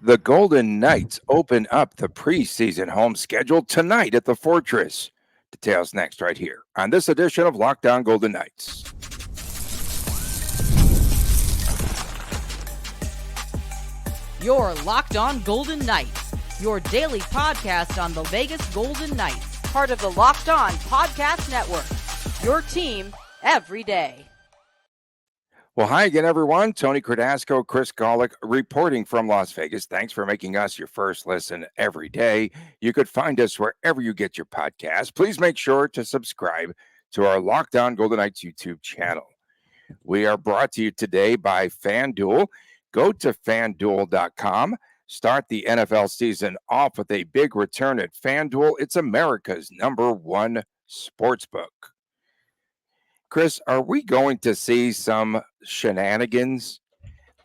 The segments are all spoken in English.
The Golden Knights open up the preseason home schedule tonight at the Fortress. Details next, right here on this edition of Lockdown Golden Knights. You're Locked On Golden Knights, your daily podcast on the Vegas Golden Knights, part of the Locked On Podcast Network. Your team every day. Well, hi again, everyone. Tony Cardasco, Chris Golick reporting from Las Vegas. Thanks for making us your first listen every day. You could find us wherever you get your podcast. Please make sure to subscribe to our Lockdown Golden Knights YouTube channel. We are brought to you today by FanDuel. Go to FanDuel.com. Start the NFL season off with a big return at FanDuel. It's America's #1 sportsbook. Chris, are we going to see some shenanigans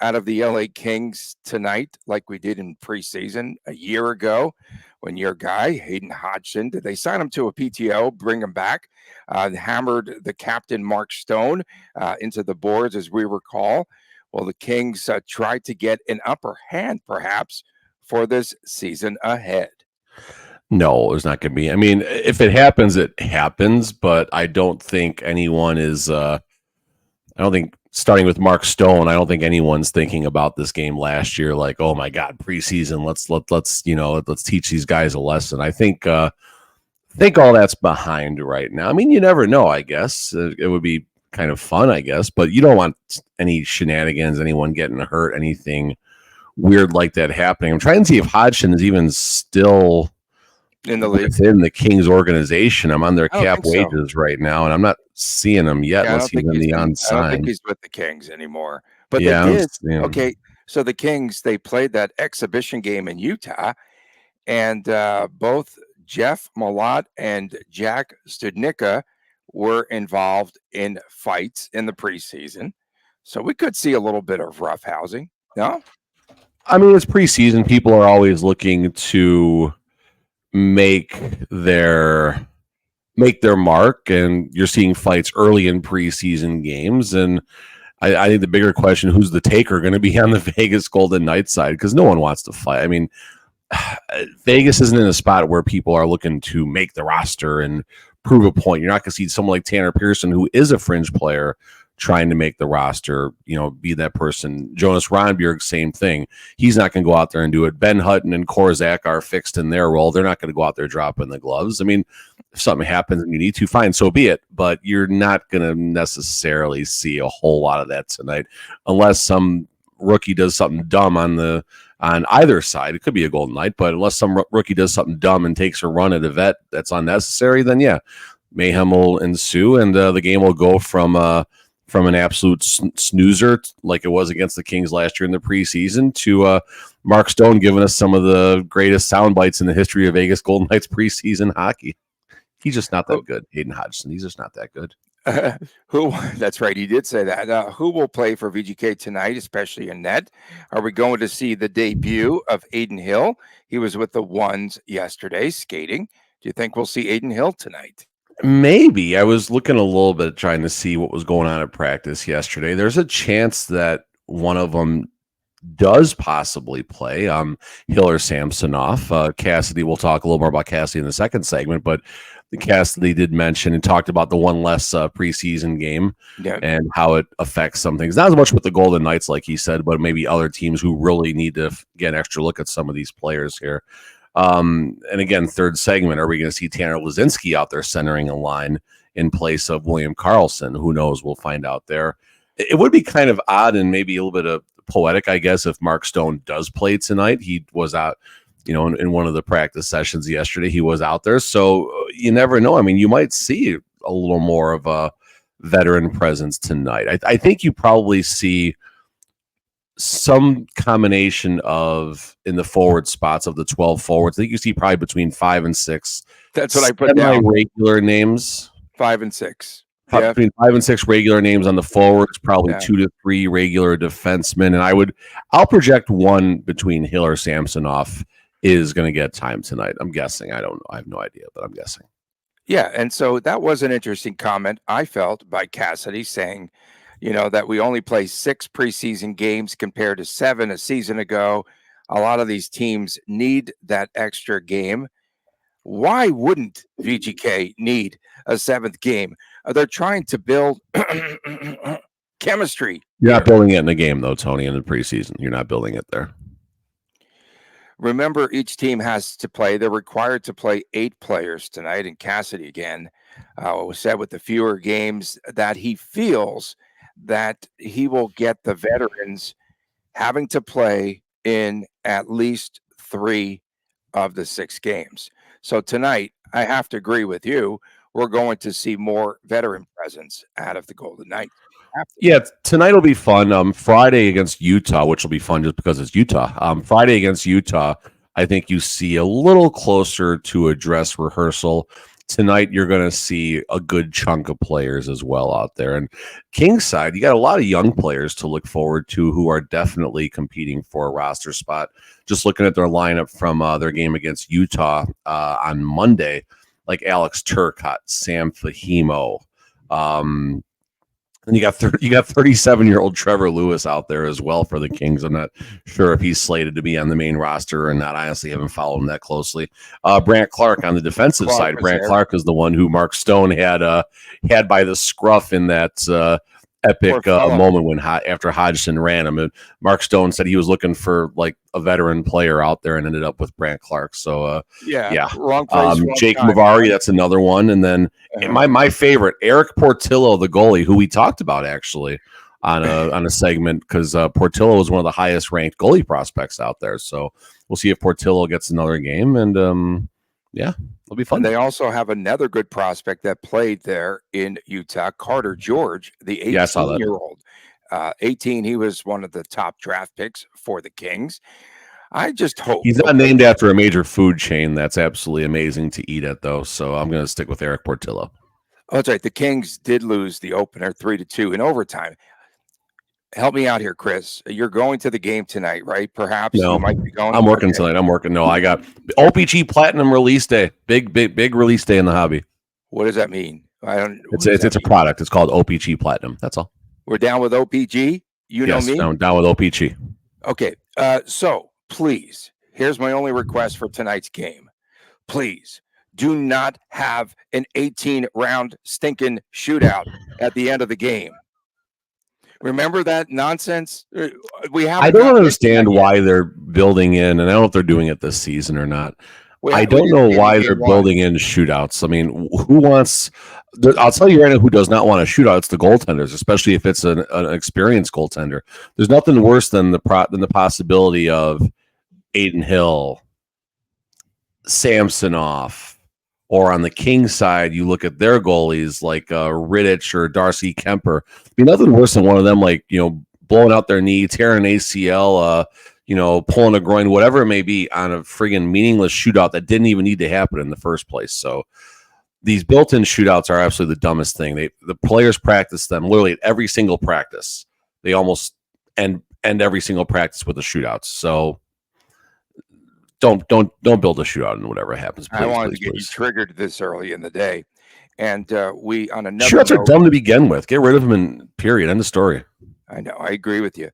out of the LA Kings tonight like we did in preseason a year ago when your guy, Hayden Hodgson, did they sign him to a PTO, bring him back, hammered the captain, Mark Stone, into the boards, as we recall? Well, the Kings tried to get an upper hand, perhaps, for this season ahead. No, there's not going to be. I mean, if it happens, it happens, but I don't think anyone is, I don't think, starting with Mark Stone, I don't think anyone's thinking about this game last year like, oh my God, preseason, let's teach these guys a lesson. I think all that's behind right now. I mean, you never know, I guess. It would be kind of fun, I guess, but you don't want any shenanigans, anyone getting hurt, anything weird like that happening. I'm trying to see if Hodgson is even still in the league, within the Kings organization. I'm on their cap wages right now, and I'm not seeing them yet. Unless he's in the unsigned. I don't think he's with the Kings anymore. But yeah, they did. Okay, so the Kings, they played that exhibition game in Utah, and both Jeff Malott and Jack Studnicka were involved in fights in the preseason. So we could see a little bit of roughhousing. No? I mean, it's preseason. People are always looking to make their mark, and you're seeing fights early in preseason games. And I think the bigger question, who's the taker going to be on the Vegas Golden Knights side? Because no one wants to fight. I mean, Vegas isn't in a spot where people are looking to make the roster and prove a point. You're not going to see someone like Tanner Pearson, who is a fringe player, trying to make the roster, be that person. Jonas Rondbjerg, same thing. He's not going to go out there and do it. Ben Hutton and Korzak are fixed in their role. They're not going to go out there dropping the gloves. I mean, if something happens and you need to, fine, so be it. But you're not going to necessarily see a whole lot of that tonight, unless some rookie does something dumb on either side. It could be a Golden Knight, but unless some rookie does something dumb and takes a run at a vet that's unnecessary, then yeah, mayhem will ensue, and the game will go from an absolute snoozer like it was against the Kings last year in the preseason to Mark Stone giving us some of the greatest sound bites in the history of Vegas Golden Knights preseason hockey. He's just not that good, Hayden Hodgson. He's just not that good. That's right. He did say that. Who will play for VGK tonight, especially in net? Are we going to see the debut of Adin Hill? He was with the Ones yesterday skating. Do you think we'll see Adin Hill tonight? Maybe. I was looking a little bit trying to see what was going on at practice yesterday. There's a chance that one of them does possibly play, Hill or Samsonov. Cassidy, we'll talk a little more about Cassidy in the second segment, but the Cassidy did mention and talked about the one less preseason game and how it affects some things. Not as much with the Golden Knights, like he said, but maybe other teams who really need to get an extra look at some of these players here. And again, third segment, are we going to see Tanner Lazinski out there centering a line in place of William Karlsson? Who knows? We'll find out there. It would be kind of odd and maybe a little bit of poetic, I guess, if Mark Stone does play tonight. He was out, in one of the practice sessions yesterday. He was out there. So you never know. I mean, you might see a little more of a veteran presence tonight. I think you probably see some combination of in the forward spots of the 12 forwards. I think you see probably between 5 and 6. That's what I put down. Regular names. 5 and 6. Between 5 and 6 regular names on the forwards, probably 2 to 3 regular defensemen. And I'll project one between Hill or Samsonov is going to get time tonight. I'm guessing. I don't know. I have no idea, but I'm guessing. Yeah. And so that was an interesting comment, I felt, by Cassidy, saying, that we only play 6 preseason games compared to 7 a season ago. a lot of these teams need that extra game. Why wouldn't VGK need a 7th game? They're trying to build chemistry. You're here. not building it in the game, though, Tony, in the preseason. You're not building it there. Remember, each team has to play. They're required to play 8 players tonight. And Cassidy, again, was said with the fewer games that he feels that he will get the veterans having to play in at least 3 of the 6 games. So tonight, I have to agree with you. We're going to see more veteran presence out of the Golden Knights. Yeah, tonight will be fun. Friday against Utah, which will be fun just because it's Utah. Friday against Utah, I think you see a little closer to a dress rehearsal. Tonight, you're going to see a good chunk of players as well out there. And Kings side, you got a lot of young players to look forward to who are definitely competing for a roster spot. Just looking at their lineup from their game against Utah on Monday, like Alex Turcotte, Sam Fahimo, and you got 37-year-old Trevor Lewis out there as well for the Kings. I'm not sure if he's slated to be on the main roster or not. I honestly haven't followed him that closely. Brant Clark on the defensive side. Brant Clark is the one who Mark Stone had by the scruff in that epic moment when after Hodgson ran him. And Mark Stone said he was looking for like a veteran player out there and ended up with Brant Clark. So yeah. Wrong place, wrong Jake time, Mavari, right? that's another one. And then my favorite, Eric Portillo, the goalie, who we talked about actually on a segment, because Portillo is one of the highest ranked goalie prospects out there. So we'll see if Portillo gets another game, and yeah, it'll be fun. And they also have another good prospect that played there in Utah, Carter George, the 18-year-old. 18, he was one of the top draft picks for the Kings. I just hope he's not named after a major food chain. That's absolutely amazing to eat at, though. So I'm going to stick with Eric Portillo. Oh, that's right. The Kings did lose the opener 3-2 in overtime. Help me out here, Chris. You're going to the game tonight, right? Perhaps no, you might be going. I'm working tonight. I'm working. No, I got OPG Platinum release day. Big release day in the hobby. What does that mean? I don't. It's a product. It's called OPG Platinum. That's all. We're down with OPG. Yes, know me. Down with OPG. Okay. So please, here's my only request for tonight's game. Please do not have an 18-round stinking shootout at the end of the game. Remember that nonsense? I don't understand why they're building in, and I don't know if they're doing it this season or not. I don't know why they're building in shootouts. I mean, who wants? I'll tell you right now, who does not want a shootout? It's the goaltenders, especially if it's an experienced goaltender. There's nothing worse than the possibility of Aiden Hill, Samsonov, or on the King side, you look at their goalies like Rittich or Darcy Kemper. I mean, nothing worse than one of them, like, blowing out their knee, tearing an ACL, pulling a groin, whatever it may be, on a friggin' meaningless shootout that didn't even need to happen in the first place. So these built-in shootouts are absolutely the dumbest thing. The players practice them literally at every single practice. They almost end every single practice with the shootouts. So don't build a shootout and whatever happens. Please, I wanted to get you triggered this early in the day, and we on another. Shootouts are dumb to begin with. Get rid of them. In period. End of story. I know. I agree with you.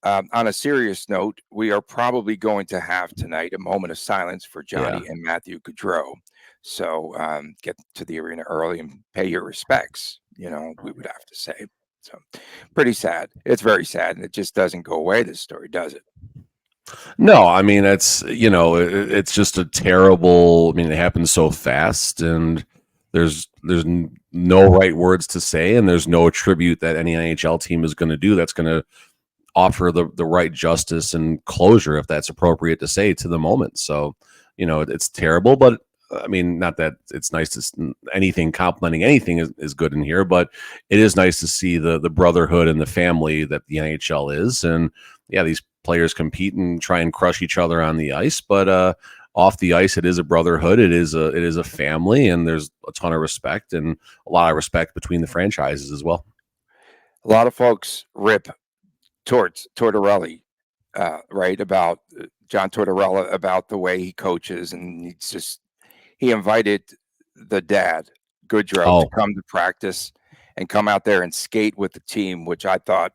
On a serious note, we are probably going to have tonight a moment of silence for Johnny and Matthew Gaudreau. So get to the arena early and pay your respects. We would have to say. So pretty sad. It's very sad, and it just doesn't go away. This story, does it? No, I mean, it's just a terrible. I mean, it happens so fast, and there's no right words to say, and there's no tribute that any NHL team is going to do that's going to offer the right justice and closure, if that's appropriate to say, to the moment. So, it's terrible, but I mean, not that it's nice to anything complimenting anything is good in here, but it is nice to see the brotherhood and the family that the NHL is. And yeah, these players compete and try and crush each other on the ice, but off the ice, it is a brotherhood. It is a family, and there's a ton of respect and a lot of respect between the franchises as well. A lot of folks rip towards Tortorella, right, about John Tortorella, about the way he coaches, and he invited the dad, Gaudreau, to come to practice and come out there and skate with the team, which I thought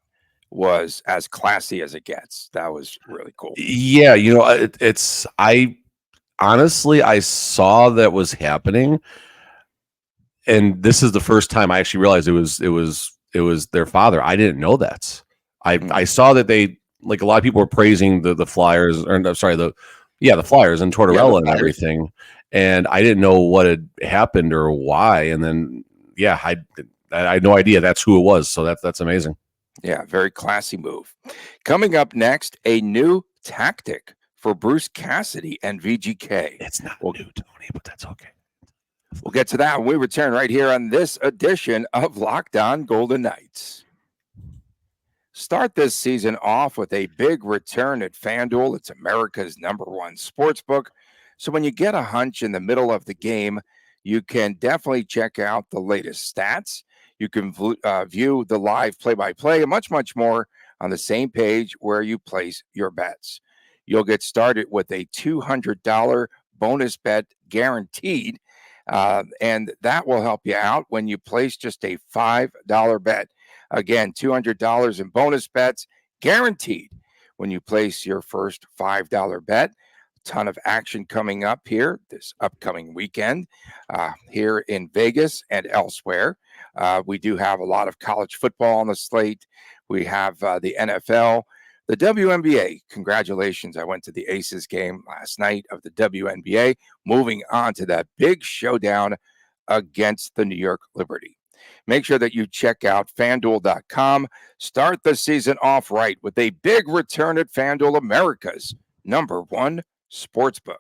was as classy as it gets. That was really cool. Yeah, I honestly I saw that was happening, and this is the first time I actually realized it was their father. I didn't know that. I saw that they, like, a lot of people were praising the Flyers, or I'm sorry, the Flyers and Tortorella and everything, and I didn't know what had happened or why. And then I had no idea that's who it was. So that's amazing. Yeah, very classy move. Coming up next, a new tactic for Bruce Cassidy and VGK. It's not new, Tony, but that's okay. We'll get to that when we return right here on this edition of Locked On Golden Knights. Start this season off with a big return at FanDuel. It's America's #1 sportsbook. So when you get a hunch in the middle of the game, you can definitely check out the latest stats. You can view the live play-by-play and much, much more on the same page where you place your bets. You'll get started with a $200 bonus bet guaranteed, and that will help you out when you place just a $5 bet. Again, $200 in bonus bets guaranteed when you place your first $5 bet. Ton of action coming up here this upcoming weekend here in Vegas and elsewhere. We do have a lot of college football on the slate. We have the NFL, the WNBA. Congratulations. I went to the Aces game last night of the WNBA, moving on to that big showdown against the New York Liberty. Make sure that you check out FanDuel.com. Start the season off right with a big return at FanDuel, America's #1 sportsbook.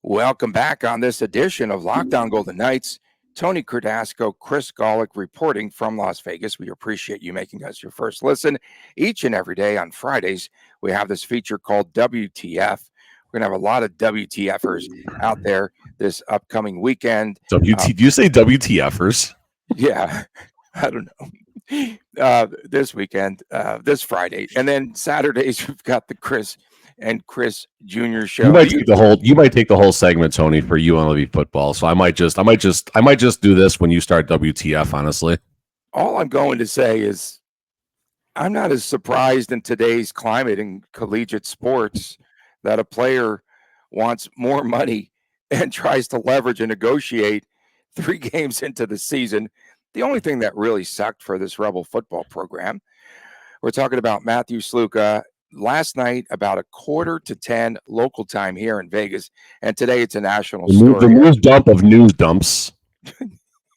Welcome back on this edition of Locked On Golden Knights. Tony Cardasco, Chris Golick reporting from Las Vegas. We appreciate you making us your first listen each and every day. On Fridays, we have this feature called WTF. We're going to have a lot of WTFers out there this upcoming weekend. Do you say WTFers? Yeah, I don't know. This weekend, this Friday, and then Saturdays we've got the Chris and Chris Jr. show. You might take the whole segment, Tony, for UNLV football. So I might just do this when you start WTF. Honestly, all I'm going to say is I'm not as surprised in today's climate in collegiate sports that a player wants more money and tries to leverage and negotiate 3 games into the season. The only thing that really sucked for this Rebel football program, we're talking about Matthew Sluka last night about 9:45 local time here in Vegas, and today it's a national story. The news dump of news dumps.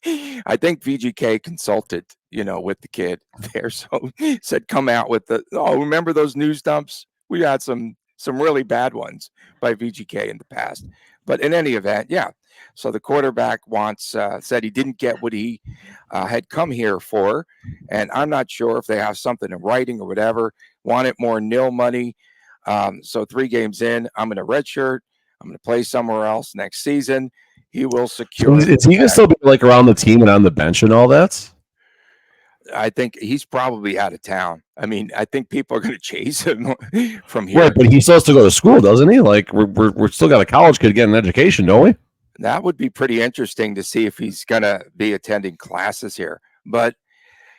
I think VGK consulted, with the kid there, so said come out with remember those news dumps? We had some really bad ones by VGK in the past. But in any event, yeah. So the quarterback said he didn't get what he had come here for. And I'm not sure if they have something in writing or whatever. Wanted more nil money. So 3 games in, I'm in a red shirt. I'm going to play somewhere else next season. He will secure. So is he going to still be like around the team and on the bench and all that? I think he's probably out of town. I mean, I think people are going to chase him from here. Right, but he still has to go to school, doesn't he? Like we're still got a college kid getting an education, don't we? That would be pretty interesting to see if he's going to be attending classes here. But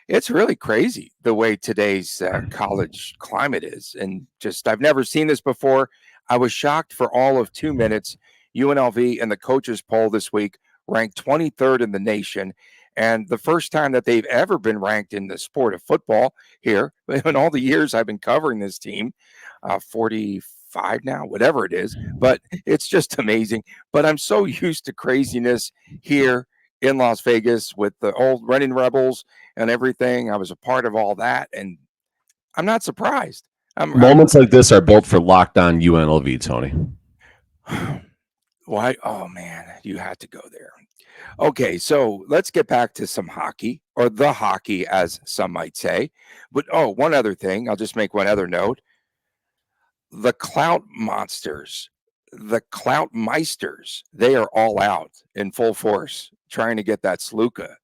it's really crazy the way today's college climate is. And just, I've never seen this before. I was shocked for all of 2 minutes. UNLV in the coaches poll this week ranked 23rd in the nation. And the first time that they've ever been ranked in the sport of football here in all the years I've been covering this team, 45 now, whatever it is. But it's just amazing. But I'm so used to craziness here in Las Vegas with the old running Rebels and everything. I was a part of all that, and I'm not surprised. Moments like this are built for Locked On UNLV, Tony. Why? Oh, man, you had to go there. Okay, so let's get back to some hockey, or the hockey, as some might say. But, one other thing. I'll just make one other note. The Clout Monsters, the Clout Meisters, they are all out in full force trying to get that Sluka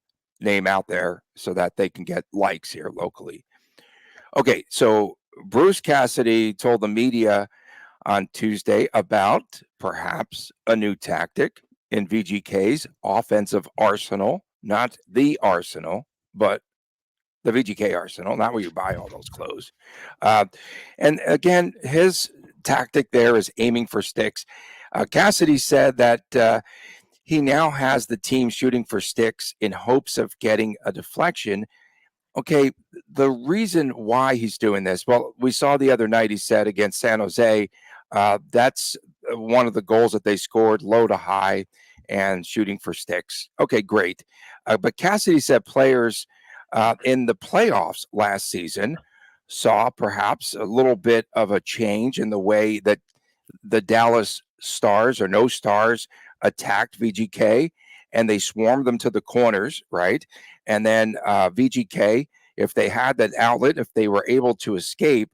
name out there so that they can get likes here locally. Okay, so Bruce Cassidy told the media on Tuesday about perhaps a new tactic in VGK's offensive arsenal, not the arsenal, but the VGK arsenal, not where you buy all those clothes. And again, his tactic there is aiming for sticks. Cassidy said that he now has the team shooting for sticks in hopes of getting a deflection. Okay, the reason why he's doing this, well, we saw the other night, he said, against San Jose, that's one of the goals that they scored, low to high and shooting for sticks. Okay, great. But Cassidy said players in the playoffs last season saw perhaps a little bit of a change in the way that the Dallas Stars or no Stars attacked VGK, and they swarmed them to the corners, right? And then VGK, if they had that outlet, if they were able to escape,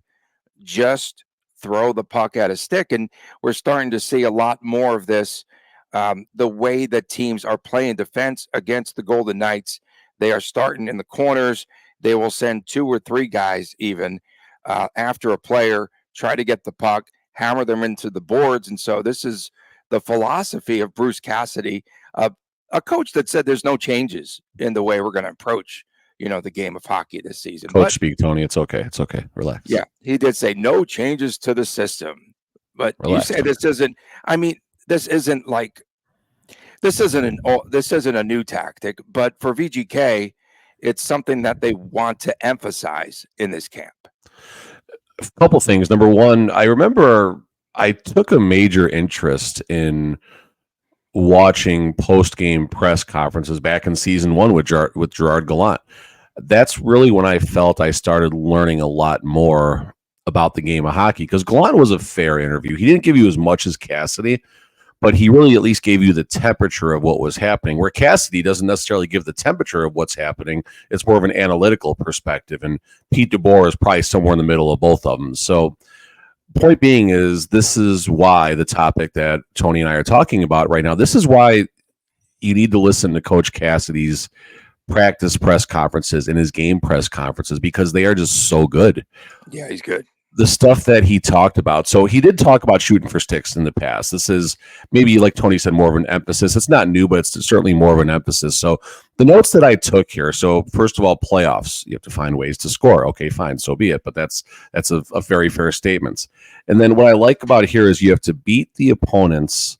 just throw the puck at a stick. And we're starting to see a lot more of this. The way that teams are playing defense against the Golden Knights, they are starting in the corners. They will send 2 or 3 guys even after a player, try to get the puck, hammer them into the boards. And so this is the philosophy of Bruce Cassidy, a coach that said there's no changes in the way we're going to approach, the game of hockey this season. Coach speak, Tony. It's okay. It's okay. Relax. Yeah, he did say no changes to the system. But relax, you say this isn't. I mean, this isn't a new tactic. But for VGK, it's something that they want to emphasize in this camp. A couple things. Number one, I remember I took a major interest in watching post-game press conferences back in season 1 with Gerard Gallant. That's really when I felt I started learning a lot more about the game of hockey, because Gallant was a fair interview. He didn't give you as much as Cassidy, but he really at least gave you the temperature of what was happening, where Cassidy doesn't necessarily give the temperature of what's happening. It's more of an analytical perspective, and Pete DeBoer is probably somewhere in the middle of both of them. So point being is, this is why the topic that Tony and I are talking about right now, this is why you need to listen to Coach Cassidy's practice press conferences and his game press conferences, because they are just so good. Yeah, he's good. The stuff that he talked about. So he did talk about shooting for sticks in the past. This is maybe, like Tony said, more of an emphasis. It's not new, but it's certainly more of an emphasis. So the notes that I took here. So first of all, playoffs, you have to find ways to score. Okay, fine. So be it. But that's a very fair statement. And then what I like about here is you have to beat the opponents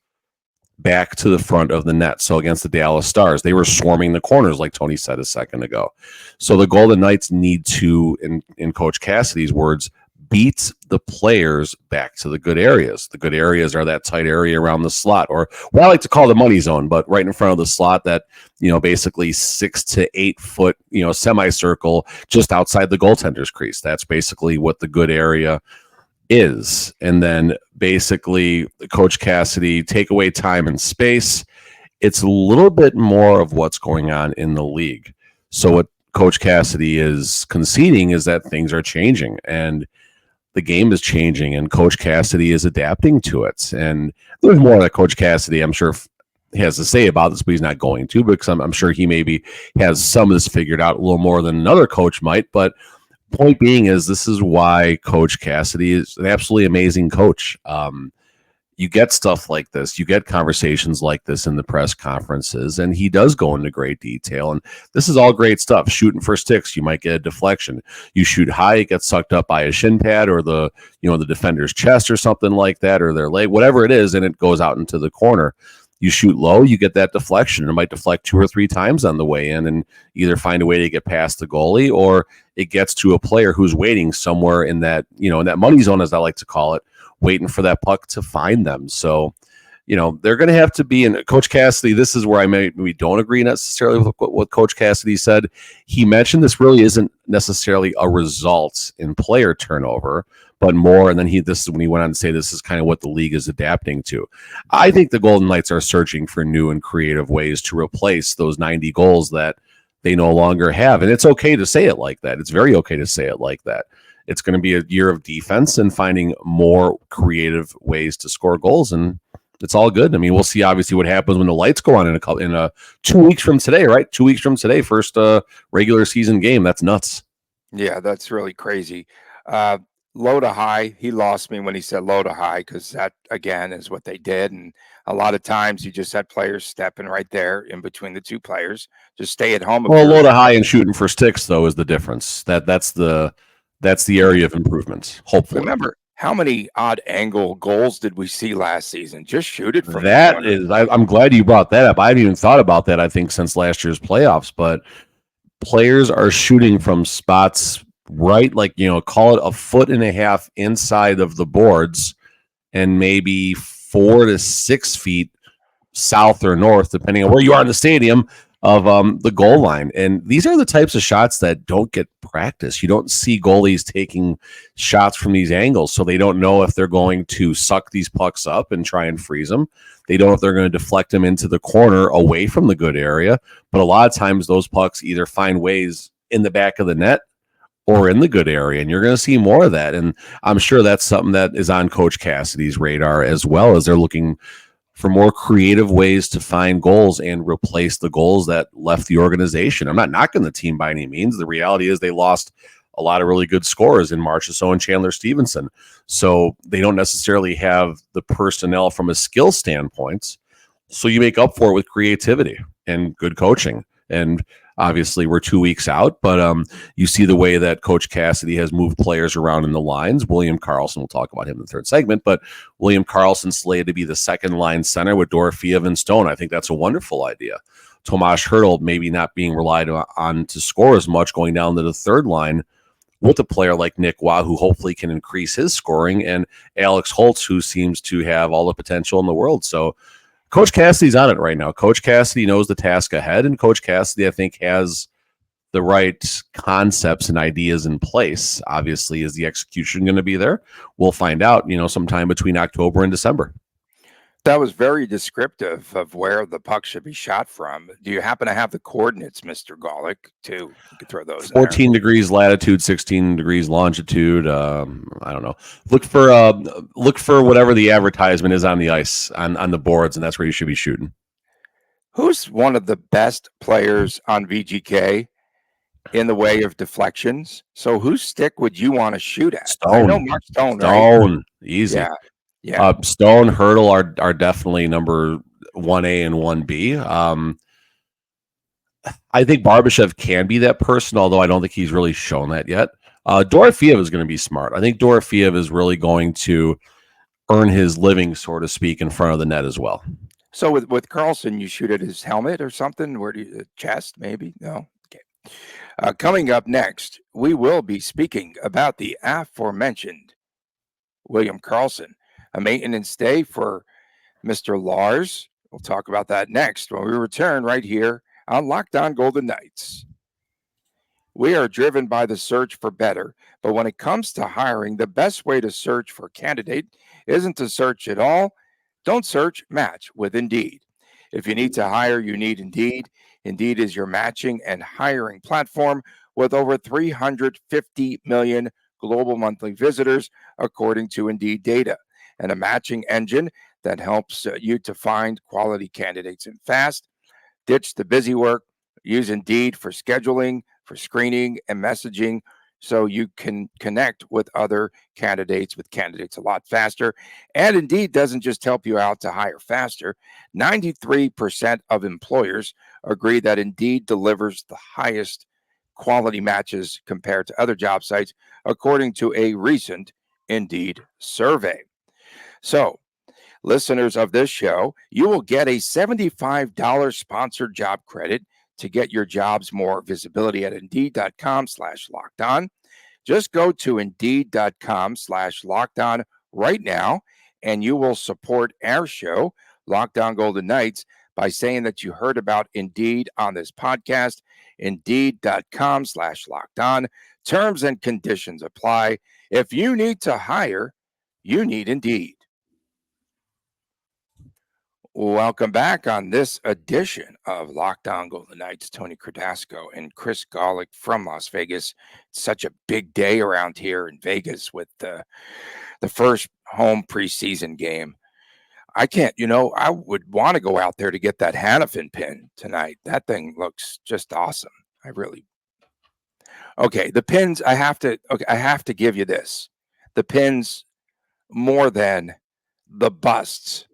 back to the front of the net. So against the Dallas Stars, they were swarming the corners, like Tony said a second ago. So the Golden Knights need to, in Coach Cassidy's words, beat the players back to the good areas. The good areas are that tight area around the slot, or what I like to call the money zone, but right in front of the slot, that, basically 6 to 8 foot, semicircle just outside the goaltender's crease. That's basically what the good area is. And then basically Coach Cassidy, take away time and space. It's a little bit more of what's going on in the league. So what Coach Cassidy is conceding is that things are changing, and the game is changing, and Coach Cassidy is adapting to it. And there's more that Coach Cassidy, I'm sure, has to say about this, but he's not going to, because I'm sure he maybe has some of this figured out a little more than another coach might. But point being is, this is why Coach Cassidy is an absolutely amazing coach. You get stuff like this, you get conversations like this in the press conferences, and he does go into great detail. And this is all great stuff. Shooting for sticks, you might get a deflection. You shoot high, it gets sucked up by a shin pad or the defender's chest or something like that, or their leg, whatever it is, and it goes out into the corner. You shoot low, you get that deflection. It might deflect 2 or 3 times on the way in, and either find a way to get past the goalie, or it gets to a player who's waiting somewhere in that, in that money zone, as I like to call it, waiting for that puck to find them. So, they're going to have to be in. Coach Cassidy, this is where I maybe don't agree necessarily with what Coach Cassidy said. He mentioned this really isn't necessarily a result in player turnover, but more. And then this is when he went on to say this is kind of what the league is adapting to. I think the Golden Knights are searching for new and creative ways to replace those 90 goals that they no longer have. And it's okay to say it like that. It's very okay to say it like that. It's going to be a year of defense and finding more creative ways to score goals, and it's all good. I mean, we'll see obviously what happens when the lights go on in 2 weeks from today, right? 2 weeks from today, first regular season game. That's nuts. Yeah, that's really crazy. Low to high. He lost me when he said low to high because that, again, is what they did. And a lot of times you just had players stepping right there in between the two players. Just stay at home if Well, you're low to high and shooting for sticks though is the difference. That's the area of improvements. Hopefully, remember how many odd angle goals did we see last season? Just shoot it from the that corner. is. I'm glad you brought that up. I hadn't even thought about that. I think since last year's playoffs, but players are shooting from spots right, like call it a foot and a half inside of the boards, and maybe 4 to 6 feet south or north, depending on where you are in the stadium, of the goal line. And these are the types of shots that don't get practice. You don't see goalies taking shots from these angles, so they don't know if they're going to suck these pucks up and try and freeze them. They don't know if they're going to deflect them into the corner away from the good area. But a lot of times those pucks either find ways in the back of the net or in the good area, and you're going to see more of that. And I'm sure that's something that is on Coach Cassidy's radar, as well as they're looking for more creative ways to find goals and replace the goals that left the organization. I'm not knocking the team by any means. The reality is they lost a lot of really good scorers in Marchessault and Chandler Stevenson. So they don't necessarily have the personnel from a skill standpoint. So you make up for it with creativity and good coaching. And obviously we're 2 weeks out, but you see the way that Coach Cassidy has moved players around in the lines. William Karlsson, we'll talk about him in the third segment, but William Karlsson slated to be the second line center with Dorofeev and Stone. I think that's a wonderful idea. Tomas Hertl maybe not being relied on to score as much, going down to the third line with a player like Nick Waugh, who hopefully can increase his scoring, and Alex Holtz, who seems to have all the potential in the world. So Coach Cassidy's on it right now. Coach Cassidy knows the task ahead, and Coach Cassidy, I think, has the right concepts and ideas in place. Obviously, is the execution going to be there? We'll find out, sometime between October and December. That was very descriptive of where the puck should be shot from. Do you happen to have the coordinates, Mr. Golick, too? You could throw those 14 in there. degrees latitude, 16 degrees longitude. I don't know. Look for whatever the advertisement is on the ice, on the boards, and that's where you should be shooting. Who's one of the best players on VGK in the way of deflections? So whose stick would you want to shoot at? Stone. I know Mark Stone, Stone. right? Easy. Yeah. Stone, Hertl are definitely number 1A and 1B. I think Barbashev can be that person, although I don't think he's really shown that yet. Dorofeev is going to be smart. I think Dorofeev is really going to earn his living, so to speak, in front of the net as well. So with Karlsson, you shoot at his helmet or something? Where do you, chest, maybe? No? Okay. Coming up next, we will be speaking about the aforementioned William Karlsson, a maintenance day for Mr. Lars. We'll talk about that next when we return right here on Locked On Golden Knights. We are driven by the search for better, but when it comes to hiring, the best way to search for a candidate isn't to search at all. Don't search, match with Indeed. If you need to hire, you need Indeed. Indeed is your matching and hiring platform with over 350 million global monthly visitors, according to Indeed data, and a matching engine that helps you to find quality candidates and fast. Ditch the busy work. Use Indeed for scheduling, for screening, and messaging so you can connect with candidates a lot faster. And Indeed doesn't just help you out to hire faster. 93% of employers agree that Indeed delivers the highest quality matches compared to other job sites, according to a recent Indeed survey. So, listeners of this show, you will get a $75 sponsored job credit to get your jobs more visibility at Indeed.com/lockedon. Just go to Indeed.com/lockedon right now, and you will support our show, Locked On Golden Knights, by saying that you heard about Indeed on this podcast. Indeed.com/lockedon. Terms and conditions apply. If you need to hire, you need Indeed. Welcome back on this edition of Locked On Golden Knights. Tony Cardasco and Chris Golick from Las Vegas. It's such a big day around here in Vegas with the first home preseason game. I can't, I would want to go out there to get that Hannafin pin tonight. That thing looks just awesome. Okay, the pins, I have to give you this. the pins more than the busts.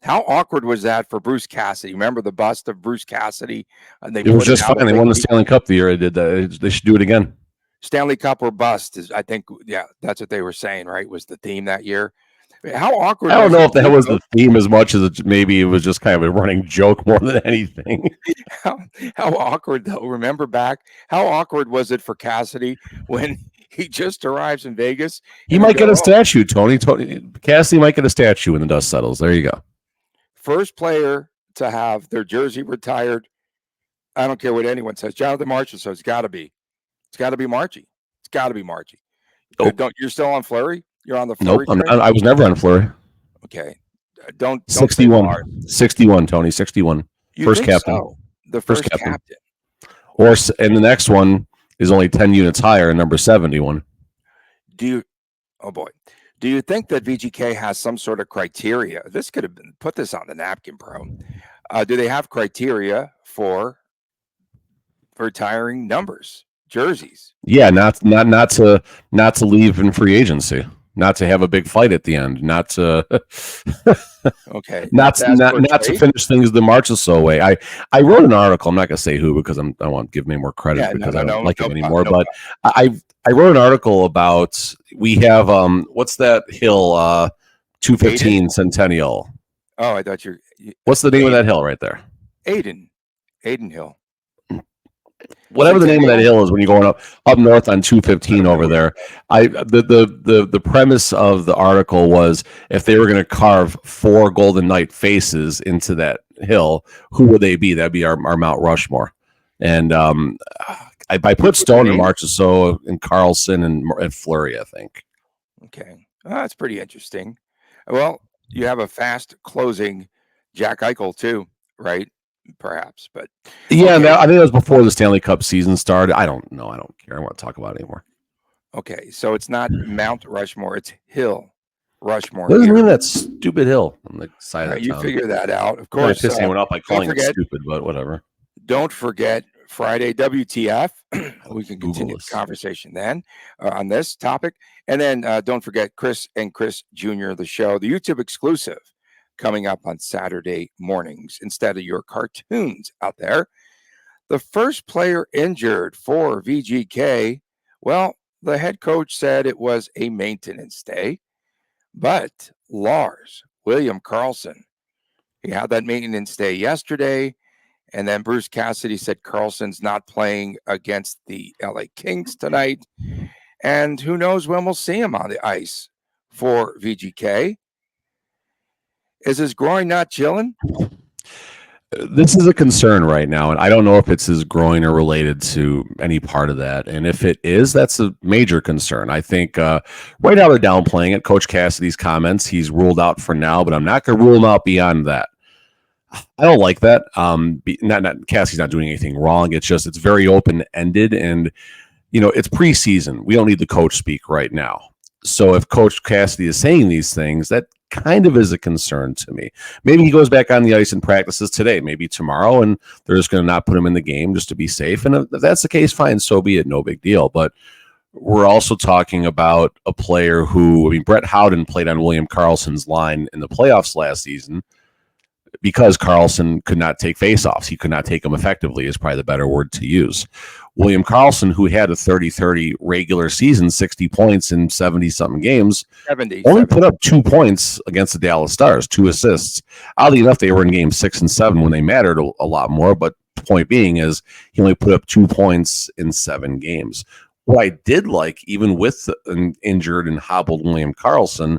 How awkward was that for Bruce Cassidy? Remember the bust of Bruce Cassidy? And it was just fine. They won the Stanley Cup the year they did that. They should do it again. Stanley Cup or bust is, I think, yeah, that's what they were saying, right? Was the theme that year. How awkward. I don't know if that was the theme as much as maybe it was just kind of a running joke more than anything. How awkward, though. Remember back, how awkward was it for Cassidy when he just arrives in Vegas? He might get a statue, Tony. Cassidy might get a statue when the dust settles. There you go. First player to have their jersey retired. I don't care what anyone says. Jonathan Marchand says it's got to be. It's got to be Marchie. It's got to be Marchie. Nope. You're still on Fleury? You're on the Fleury? Nope, I was never on Fleury. Okay. Don't 61. 61, Tony. 61. First captain. So? The first captain. And the next one is only 10 units higher, number 71. Do you think that VGK has some sort of criteria? This could have been, put this on the napkin, bro. Do they have criteria for retiring numbers, jerseys? Yeah, not to leave in free agency, not to have a big fight at the end, not to okay, not to finish things the Marchessault way. I wrote an article. I'm not gonna say who because I don't want to give me more credit because I don't like him anymore. But I wrote an article about we have what's that hill 215 Centennial. Oh, I thought what's the name of that hill right there? Aiden Hill. Whatever the name of that hill is when you're going up north on 215 over there. The premise of the article was if they were going to carve 4 Golden Knight faces into that hill, who would they be? That'd be our Mount Rushmore. And I put Stone and Marchessault and Karlsson and Fleury, I think. Okay. That's pretty interesting. Well, you have a fast closing Jack Eichel too, right? Perhaps, but yeah, okay. I think that was before the Stanley Cup season started. I don't know. I don't care. I want to talk about it anymore. Okay, so it's not Mount Rushmore; it's Hill Rushmore. What does it mean that stupid hill on the side of the town? You figure that out, of course. I piss anyone up by calling it stupid, but whatever. Don't forget Friday WTF. We can continue the conversation then on this topic, and then don't forget Chris and Chris Jr. the show, the YouTube exclusive, coming up on Saturday mornings instead of your cartoons out there. The first player injured for VGK, well, the head coach said it was a maintenance day, but William Karlsson, he had that maintenance day yesterday, and then Bruce Cassidy said Karlsson's not playing against the LA Kings tonight, and who knows when we'll see him on the ice for VGK. Is his groin not chilling? This is a concern right now, and I don't know if it's his groin or related to any part of that. And if it is, that's a major concern. I think right now they're downplaying it. Coach Cassidy's comments, he's ruled out for now, but I'm not going to rule him out beyond that. I don't like that. Cassidy's not doing anything wrong. It's just it's very open-ended, and it's preseason. We don't need the coach speak right now. So if Coach Cassidy is saying these things, that kind of is a concern to me. Maybe he goes back on the ice and practices today, maybe tomorrow, and they're just going to not put him in the game just to be safe. And if that's the case, fine, so be it. No big deal. But we're also talking about a player who, Brett Howden played on William Karlsson's line in the playoffs last season because Karlsson could not take faceoffs. He could not take them effectively is probably the better word to use. William Karlsson, who had a 30-30 regular season, 60 points in 70-something games, only put up 2 points against the Dallas Stars, 2 assists. Oddly enough, they were in games 6 and 7 when they mattered a lot more, but the point being is he only put up 2 points in 7 games. What I did like, even with an injured and hobbled William Karlsson,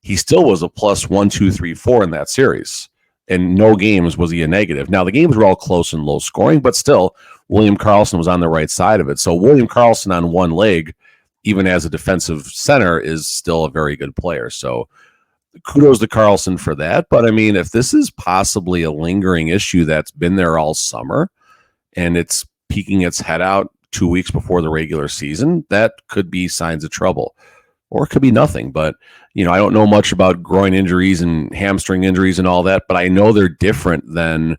he still was a plus 1, 2, 3, 4 in that series. And no games was he a negative. Now, the games were all close and low scoring, but still, William Karlsson was on the right side of it. So William Karlsson on one leg, even as a defensive center, is still a very good player. So kudos to Karlsson for that. But, if this is possibly a lingering issue that's been there all summer and it's peeking its head out 2 weeks before the regular season, that could be signs of trouble. Or it could be nothing. But, I don't know much about groin injuries and hamstring injuries and all that, but I know they're different than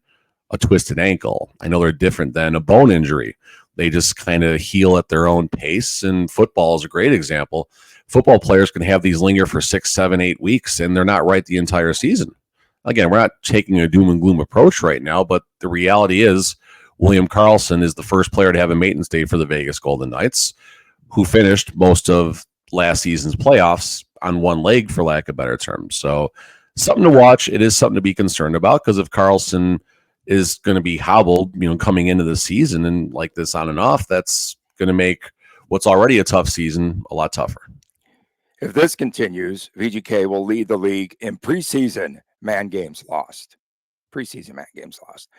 a twisted ankle. I know they're different than a bone injury. They just kind of heal at their own pace, and football is a great example. football players can have these linger for 6, 7, 8 weeks, and they're not right the entire season. Again, we're not taking a doom and gloom approach right now, but the reality is William Karlsson is the first player to have a maintenance day for the Vegas Golden Knights, who finished most of last season's playoffs on one leg, for lack of better terms. So something to watch. It is something to be concerned about, because if Karlsson is going to be hobbled, coming into the season and like this on and off, that's going to make what's already a tough season a lot tougher. If this continues, VGK will lead the league in preseason man games lost. Preseason man games lost.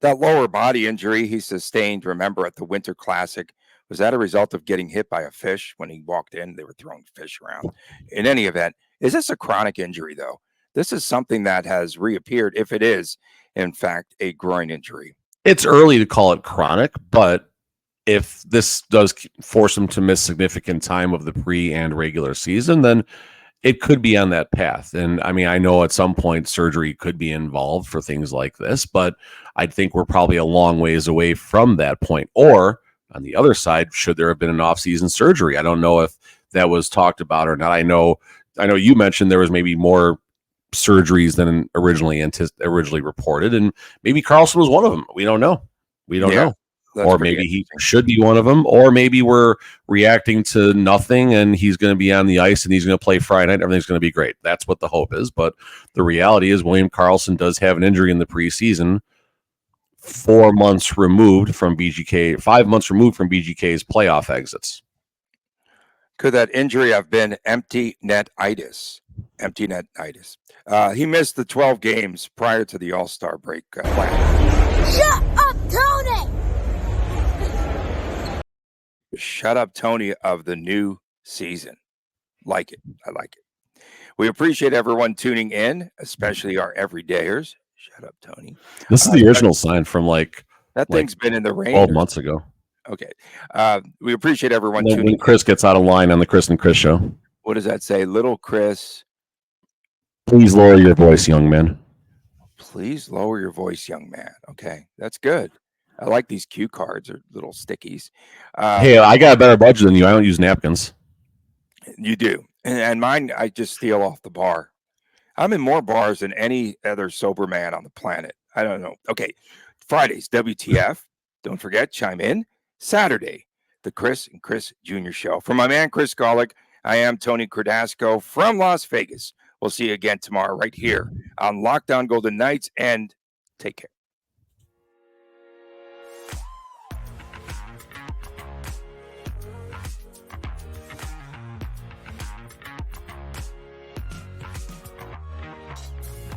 That lower body injury he sustained, remember, at the Winter Classic, was that a result of getting hit by a fish when he walked in? They were throwing fish around. In any event, is this a chronic injury, though? This is something that has reappeared, if it is, in fact, a groin injury. It's early to call it chronic, but if this does force him to miss significant time of the pre and regular season, then it could be on that path. And I mean, I know at some point surgery could be involved for things like this, but I think we're probably a long ways away from that point. Or on the other side, should there have been an off-season surgery? I don't know if that was talked about or not. I know you mentioned there was maybe more surgeries than originally reported, and maybe Karlsson was one of them. We don't know. Or maybe he should be one of them, or maybe we're reacting to nothing and he's going to be on the ice and he's going to play Friday night. Everything's going to be great. That's what the hope is. But the reality is William Karlsson does have an injury in the preseason, 5 months removed from BGK's playoff exits. Could that injury have been empty net-itis? Empty net-itis. He missed the 12 games prior to the All-Star break. Shut up, Tony! Shut up, Tony, of the new season. Like it. I like it. We appreciate everyone tuning in, especially our everydayers. Shut up, Tony. This is the original sign from that thing's been in the rain 12 months ago. Okay. We appreciate everyone tuning in. When Chris gets out of line on the Chris and Chris show. What does that say? Little Chris. Please lower your voice, young man. Please lower your voice, young man. Okay. That's good. I like these cue cards or little stickies. Hey, I got a better budget than you. I don't use napkins. You do. And mine, I just steal off the bar. I'm in more bars than any other sober man on the planet. I don't know. Okay. Fridays, WTF. Don't forget, chime in. Saturday, the Chris and Chris Jr. Show. For my man, Chris Golick, I am Tony Cardasco from Las Vegas. We'll see you again tomorrow right here on Lockdown Golden Knights, and take care.